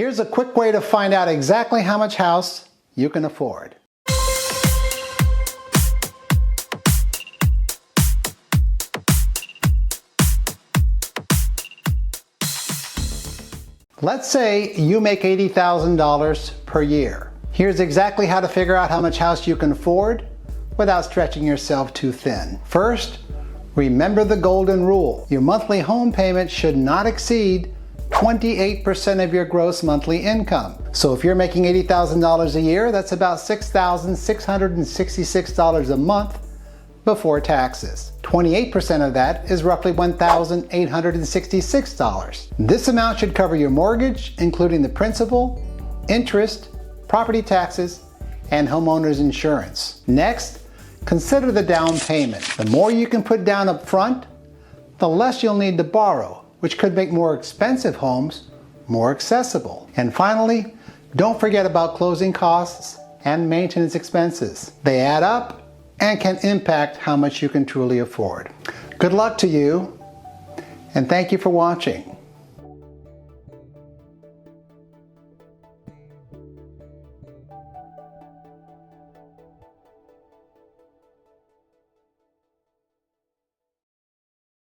Here's a quick way to find out exactly how much house you can afford. Let's say you make $80,000 per year. Here's exactly how to figure out how much house you can afford without stretching yourself too thin. First, remember the golden rule. Your monthly home payment should not exceed 28% of your gross monthly income. So if you're making $80,000 a year, that's about $6,666 a month before taxes. 28% of that is roughly $1,866. This amount should cover your mortgage, including the principal, interest, property taxes, and homeowner's insurance. Next, consider the down payment. The more you can put down up front, the less you'll need to borrow, which could make more expensive homes more accessible. And finally, don't forget about closing costs and maintenance expenses. They add up and can impact how much you can truly afford. Good luck to you, and thank you for watching.